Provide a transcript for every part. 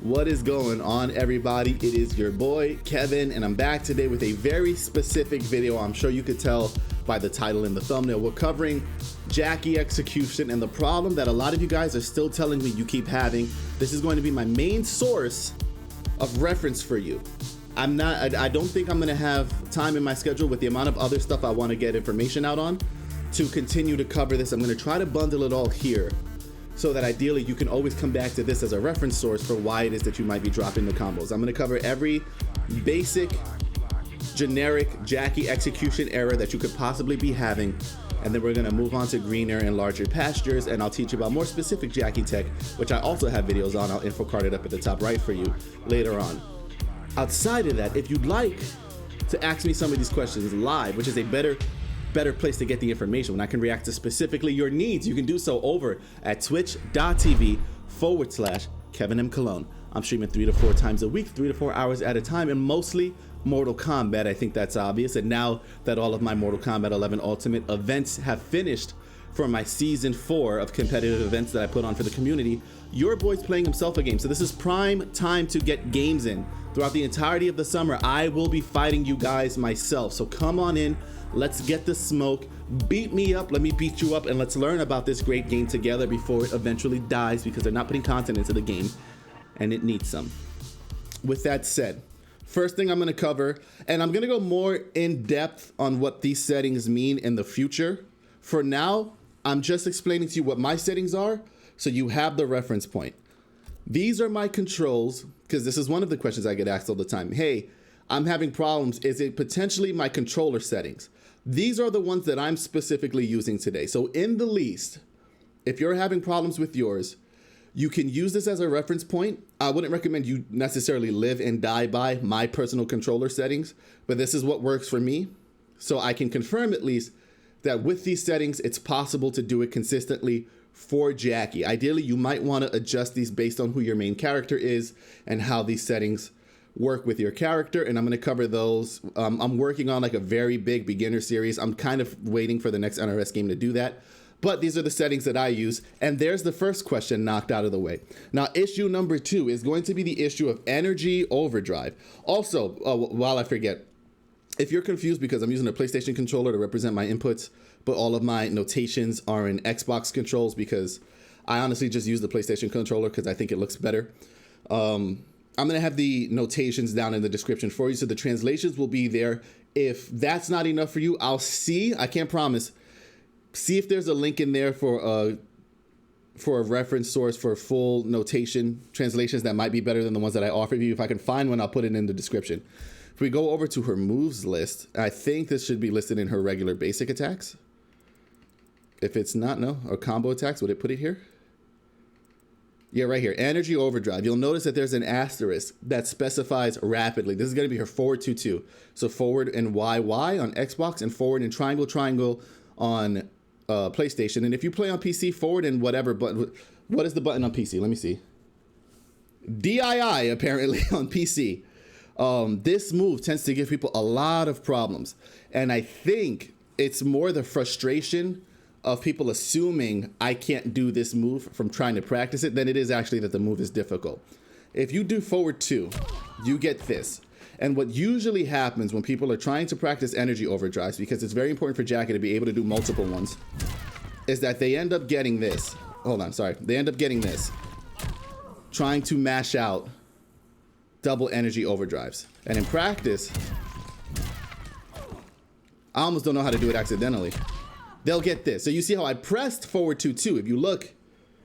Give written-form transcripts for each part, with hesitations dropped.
What is going on, everybody? It is your boy Kevin, and I'm back today with a very specific video. I'm sure you could tell by the title and the thumbnail. We're covering Jacqui execution and the problem that a lot of you guys are still telling me you keep having. This is going to be my main source of reference for you. I don't think I'm going to have time in my schedule with the amount of other stuff I want to get information out on to continue to cover this. I'm going to try to bundle it all here, so that ideally you can always come back to this as a reference source for why it is that you might be dropping the combos. I'm gonna cover every basic, generic Jacqui execution error that you could possibly be having, and then we're gonna move on to greener and larger pastures, and I'll teach you about more specific Jacqui tech, which I also have videos on. I'll info card it up at the top right for you later on. Outside of that, if you'd like to ask me some of these questions live, which is a better place to get the information when I can react to specifically your needs, you can do so over at twitch.tv/Kevinmcolon. I'm streaming 3 to 4 times a week, 3 to 4 hours at a time, and mostly Mortal Kombat. I think that's obvious. And now that all of my Mortal Kombat 11 Ultimate events have finished for my season 4 of competitive events that I put on for the community, your boy's playing himself a game. So this is prime time to get games in. Throughout the entirety of the summer, I will be fighting you guys myself. So come on in. Let's get the smoke. Beat me up, let me beat you up, and let's learn about this great game together before it eventually dies, because they're not putting content into the game and it needs some. With that said, first thing I'm gonna cover, and I'm gonna go more in depth on what these settings mean in the future. For now, I'm just explaining to you what my settings are so you have the reference point. These are my controls, because this is one of the questions I get asked all the time. Hey, I'm having problems. Is it potentially my controller settings? These are the ones that I'm specifically using today. So in the least, if you're having problems with yours, you can use this as a reference point. I wouldn't recommend you necessarily live and die by my personal controller settings, but this is what works for me. So I can confirm at least that with these settings, it's possible to do it consistently for Jacqui. Ideally, you might want to adjust these based on who your main character is and how these settings work with your character, and I'm going to cover those. I'm working on like a very big beginner series. I'm kind of waiting for the next NRS game to do that, but these are the settings that I use, and there's the first question knocked out of the way. Now, issue number 2 is going to be the issue of energy overdrive. Also, while I forget, if you're confused because I'm using a PlayStation controller to represent my inputs, but all of my notations are in Xbox controls, because I honestly just use the PlayStation controller because I think it looks better. I'm going to have the notations down in the description for you, so the translations will be there. If that's not enough for you, I'll see. I can't promise. See if there's a link in there for a reference source for full notation translations that might be better than the ones that I offered you. If I can find one, I'll put it in the description. If we go over to her moves list, I think this should be listed in her regular basic attacks. If it's not, no, or combo attacks, would it put it here? Yeah, right here, energy overdrive. You'll notice that there's an asterisk that specifies rapidly. This is going to be her forward 2-2. So forward and YY on Xbox, and forward and triangle on PlayStation. And if you play on PC, forward and whatever button. What is the button on PC? Let me see. DII apparently on PC. This move tends to give people a lot of problems, and I think it's more the frustration of people assuming I can't do this move from trying to practice it than it is actually that the move is difficult. If you do forward 2, you get this. And what usually happens when people are trying to practice energy overdrives, because it's very important for Jacqui to be able to do multiple ones, is that they end up getting this. Hold on, sorry. They end up getting this. Trying to mash out double energy overdrives. And in practice, I almost don't know how to do it accidentally. They'll get this. So you see how I pressed forward 2-2. If you look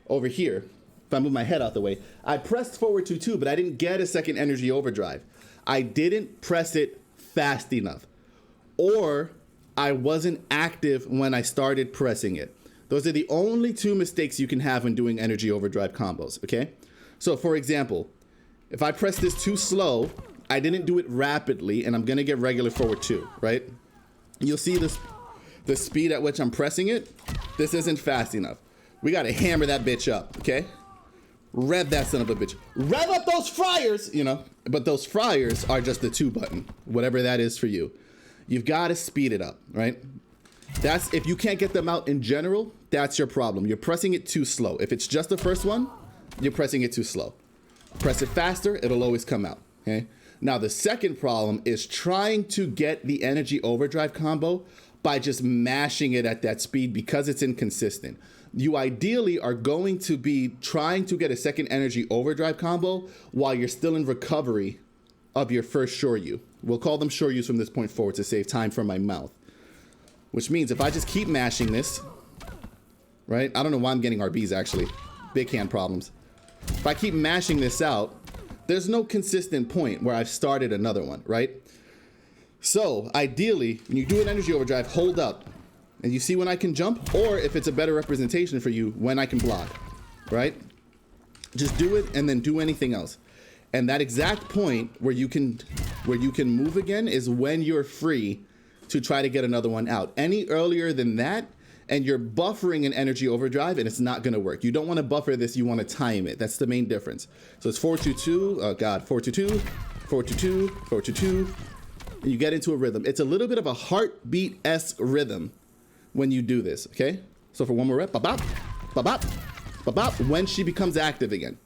over here, if I move my head out the way, I pressed forward 2-2, but I didn't get a second energy overdrive. I didn't press it fast enough, or I wasn't active when I started pressing it. Those are the only 2 mistakes you can have when doing energy overdrive combos, okay? So for example, if I press this too slow, I didn't do it rapidly, and I'm gonna get regular forward 2, right? You'll see this. The speed at which I'm pressing it, this isn't fast enough. We gotta hammer that bitch up, okay? Rev that son of a bitch. Rev up those fryers, you know? But those fryers are just the 2 button, whatever that is for you. You've gotta speed it up, right? That's, if you can't get them out in general, that's your problem. You're pressing it too slow. If it's just the first one, you're pressing it too slow. Press it faster, it'll always come out, okay? Now, the second problem is trying to get the energy overdrive combo by just mashing it at that speed because it's inconsistent. You ideally are going to be trying to get a second energy overdrive combo while you're still in recovery of your first Shoryu. We'll call them Shoryus from this point forward to save time from my mouth. Which means if I just keep mashing this, right? I don't know why I'm getting RBs actually. Big hand problems. If I keep mashing this out, there's no consistent point where I've started another one, right? So ideally, when you do an energy overdrive, hold up. And you see when I can jump, or if it's a better representation for you, when I can block, right? Just do it and then do anything else. And that exact point where you can move again is when you're free to try to get another one out. Any earlier than that, and you're buffering an energy overdrive, and it's not gonna work. You don't wanna buffer this, you wanna time it. That's the main difference. So it's 4-2-2, oh God, 4-2-2, 4-2-2, 4-2-2, and you get into a rhythm. It's a little bit of a heartbeat-esque rhythm when you do this, okay? So for one more rep, ba-bop, ba-bop, ba-bop, when she becomes active again.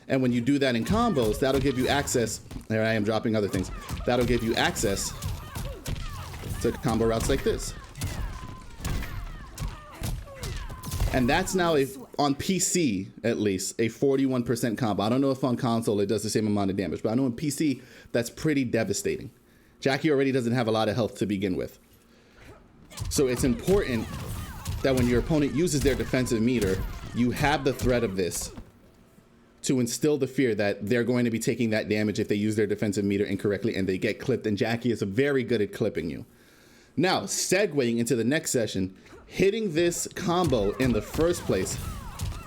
And when you do that in combos, that'll give you access, there I am dropping other things, that'll give you access to combo routes like this. And that's now, on PC at least, a 41% combo. I don't know if on console it does the same amount of damage, but I know in PC, that's pretty devastating. Jacqui already doesn't have a lot of health to begin with. So it's important that when your opponent uses their defensive meter, you have the threat of this to instill the fear that they're going to be taking that damage if they use their defensive meter incorrectly and they get clipped, and Jacqui is very good at clipping you. Now, segueing into the next session, hitting this combo in the first place,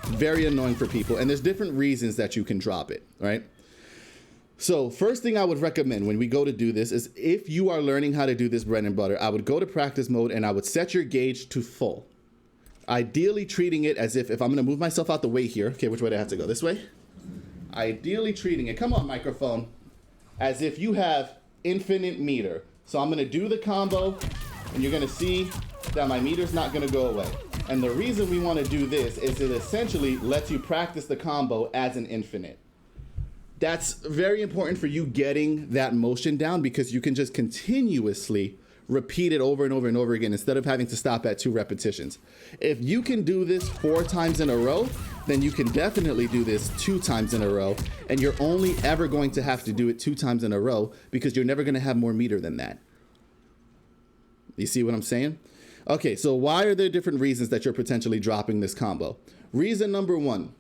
very annoying for people, and there's different reasons that you can drop it, right? So first thing I would recommend when we go to do this is if you are learning how to do this bread and butter, I would go to practice mode and I would set your gauge to full. Ideally treating it as if I'm gonna move myself out the way here, okay, which way do I have to go, this way? Ideally treating it, come on microphone, as if you have infinite meter. So I'm gonna do the combo and you're gonna see that my meter's not gonna go away. And the reason we wanna do this is it essentially lets you practice the combo as an infinite. That's very important for you getting that motion down because you can just continuously repeat it over and over and over again instead of having to stop at 2 repetitions. If you can do this 4 times in a row, then you can definitely do this 2 times in a row, and you're only ever going to have to do it 2 times in a row because you're never gonna have more meter than that. You see what I'm saying? Okay, so why are there different reasons that you're potentially dropping this combo? Reason number 1,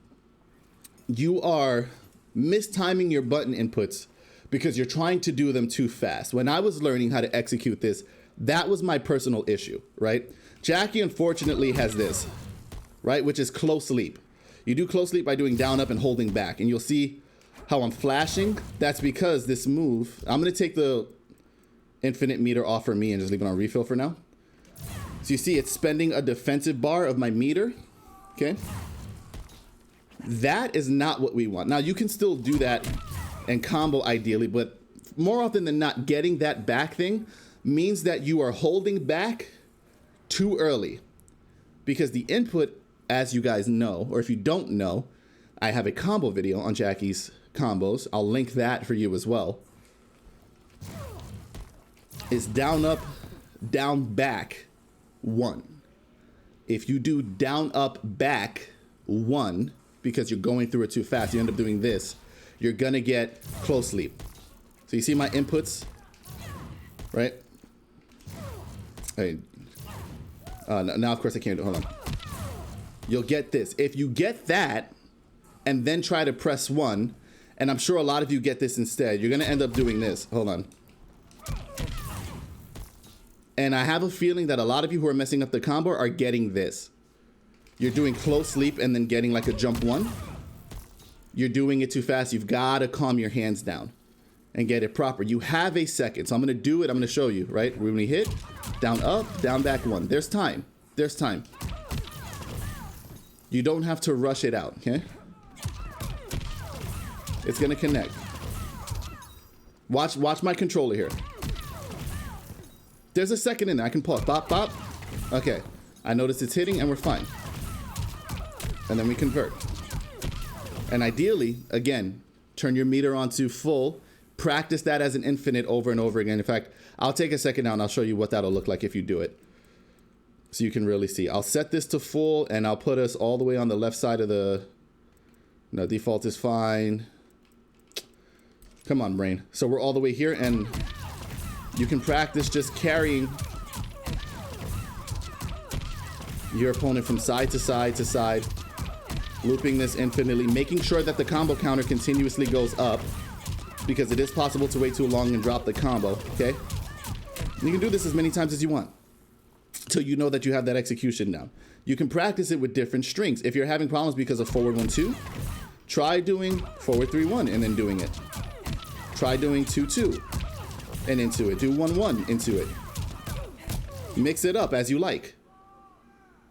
you are mistiming your button inputs because you're trying to do them too fast. When I was learning how to execute this, that was my personal issue, right? Jacqui unfortunately has this, right? Which is close leap. You do close leap by doing down, up, and holding back. And you'll see how I'm flashing. That's because this move, I'm gonna take the infinite meter off for me and just leave it on refill for now. So you see it's spending a defensive bar of my meter, okay? That is not what we want. Now you can still do that and combo ideally, but more often than not, getting that back thing means that you are holding back too early because the input, as you guys know, or if you don't know, I have a combo video on Jacqui's combos. I'll link that for you as well. Is down, up, down, back, 1. If you do down, up, back, 1, because you're going through it too fast, you end up doing this, you're gonna get close leap. So you see my inputs, right? Hey, now of course I can't do, hold on. You'll get this. If you get that and then try to press 1, and I'm sure a lot of you get this instead, you're gonna end up doing this, hold on. And I have a feeling that a lot of you who are messing up the combo are getting this. You're doing close leap and then getting like a jump 1. You're doing it too fast. You've got to calm your hands down and get it proper. You have a second. So I'm going to do it. I'm going to show you, right? When we hit, down, up, down, back, 1. There's time. There's time. You don't have to rush it out, okay? It's going to connect. Watch my controller here. There's a second in there. I can pause. Bop, bop. Okay. I notice it's hitting and we're fine. And then we convert. And ideally, again, turn your meter on to full, practice that as an infinite over and over again. In fact, I'll take a second now and I'll show you what that'll look like if you do it, so you can really see. I'll set this to full and I'll put us all the way on the left side of the, no, default is fine. Come on, brain. So we're all the way here, and you can practice just carrying your opponent from side to side to side, looping this infinitely, making sure that the combo counter continuously goes up, because it is possible to wait too long and drop the combo, okay? You can do this as many times as you want till you know that you have that execution down. You can practice it with different strings. If you're having problems because of forward 1-2, try doing forward 3-1 and then doing it. Try doing 2-2 and into it. Do 1-1 into it. Mix it up as you like.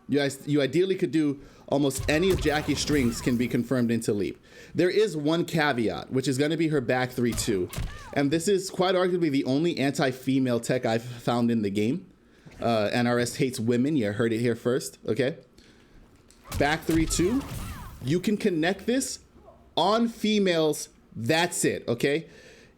You ideally could do almost any of Jacqui's strings can be confirmed into leap. There is one caveat, which is going to be her back 3-2. And this is quite arguably the only anti-female tech I've found in the game. NRS hates women. You heard it here first, okay? Back 3-2. You can connect this on females. That's it, okay?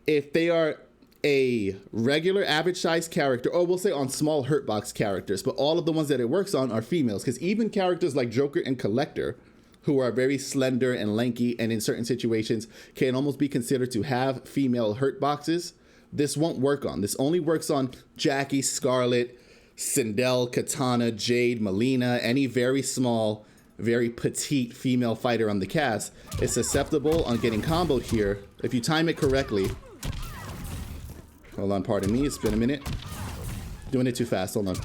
If they are a regular average size character, or we'll say on small hurtbox characters, but all of the ones that it works on are females, because even characters like Joker and Collector, who are very slender and lanky and in certain situations can almost be considered to have female hurtboxes, this won't work on. This only works on Jacqui, Scarlet, Sindel, Katana, Jade, Melina, any very small, very petite female fighter on the cast is susceptible on getting comboed here if you time it correctly. Hold on, pardon me, it's been a minute. Doing it too fast, hold on.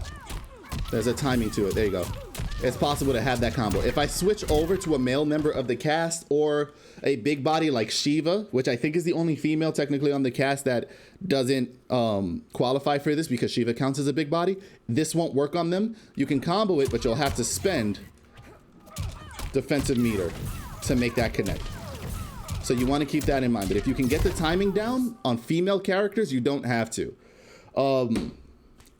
There's a timing to it, there you go. It's possible to have that combo. If I switch over to a male member of the cast or a big body like Shiva, which I think is the only female technically on the cast that doesn't qualify for this because Shiva counts as a big body, this won't work on them. You can combo it, but you'll have to spend defensive meter to make that connect. So you want to keep that in mind. But if you can get the timing down on female characters, you don't have to.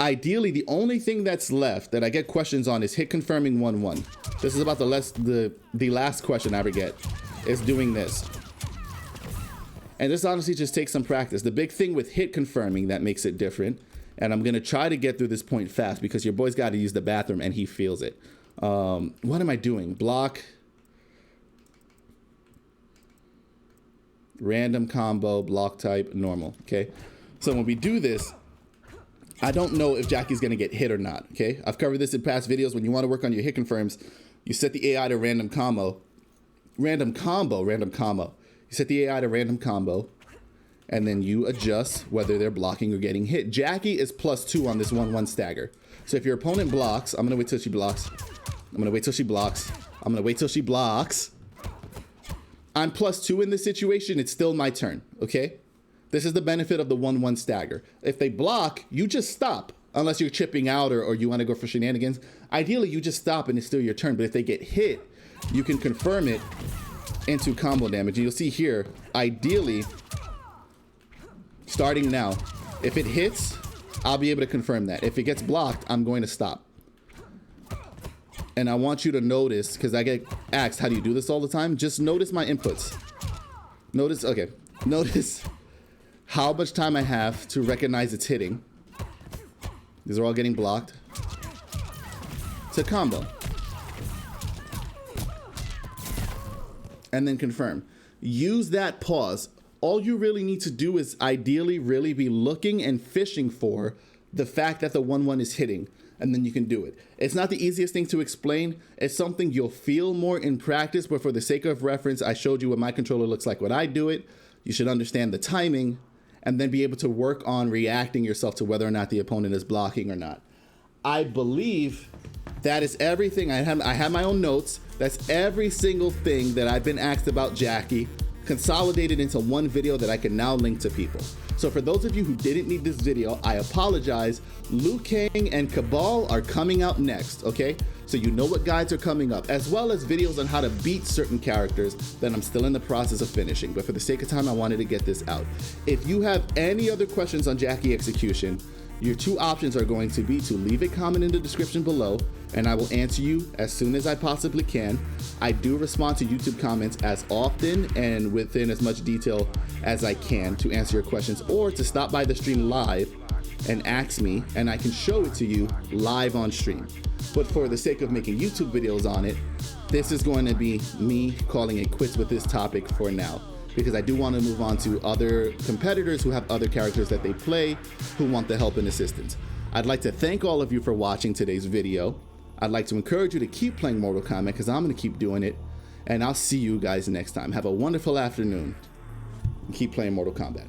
Ideally, the only thing that's left that I get questions on is hit confirming 1-1. This is about the last question I ever get, is doing this. And this honestly just takes some practice. The big thing with hit confirming that makes it different, and I'm going to try to get through this point fast because your boy's got to use the bathroom and he feels it. What am I doing? Block. Random combo, block type, normal, okay? So when we do this, I don't know if Jacqui's gonna get hit or not, okay? I've covered this in past videos. When you wanna work on your hit confirms, you set the AI to random combo. You set the AI to random combo, and then you adjust whether they're blocking or getting hit. Jacqui is +2 on this 1-1 stagger. So if your opponent blocks, I'm gonna wait till she blocks. I'm gonna wait till she blocks. I'm gonna wait till she blocks. I'm +2 in this situation, it's still my turn, okay? This is the benefit of the 1-1 stagger. If they block, you just stop, unless you're chipping out or you wanna go for shenanigans. Ideally, you just stop and it's still your turn, but if they get hit, you can confirm it into combo damage. And you'll see here, ideally, starting now, if it hits, I'll be able to confirm that. If it gets blocked, I'm going to stop. And I want you to notice, because I get asked, how do you do this all the time? Just notice my inputs. Notice how much time I have to recognize it's hitting. These are all getting blocked. To combo. And then confirm. Use that pause. All you really need to do is ideally really be looking and fishing for the fact that the 1-1 is hitting. And then you can do it. It's not the easiest thing to explain. It's something you'll feel more in practice, but for the sake of reference, I showed you what my controller looks like when I do it. You should understand the timing and then be able to work on reacting yourself to whether or not the opponent is blocking or not. I believe that is everything. I have my own notes. That's every single thing that I've been asked about Jacqui, consolidated into one video that I can now link to people. So for those of you who didn't need this video, I apologize. Liu Kang and Cabal are coming out next, okay? So you know what guides are coming up, as well as videos on how to beat certain characters that I'm still in the process of finishing. But for the sake of time, I wanted to get this out. If you have any other questions on Jacqui execution, your two options are going to be to leave a comment in the description below, and I will answer you as soon as I possibly can. I do respond to YouTube comments as often and within as much detail as I can to answer your questions, or to stop by the stream live and ask me, and I can show it to you live on stream. But for the sake of making YouTube videos on it, this is going to be me calling it quits with this topic for now, because I do want to move on to other competitors who have other characters that they play who want the help and assistance. I'd like to thank all of you for watching today's video. I'd like to encourage you to keep playing Mortal Kombat, because I'm going to keep doing it, and I'll see you guys next time. Have a wonderful afternoon. Keep playing Mortal Kombat.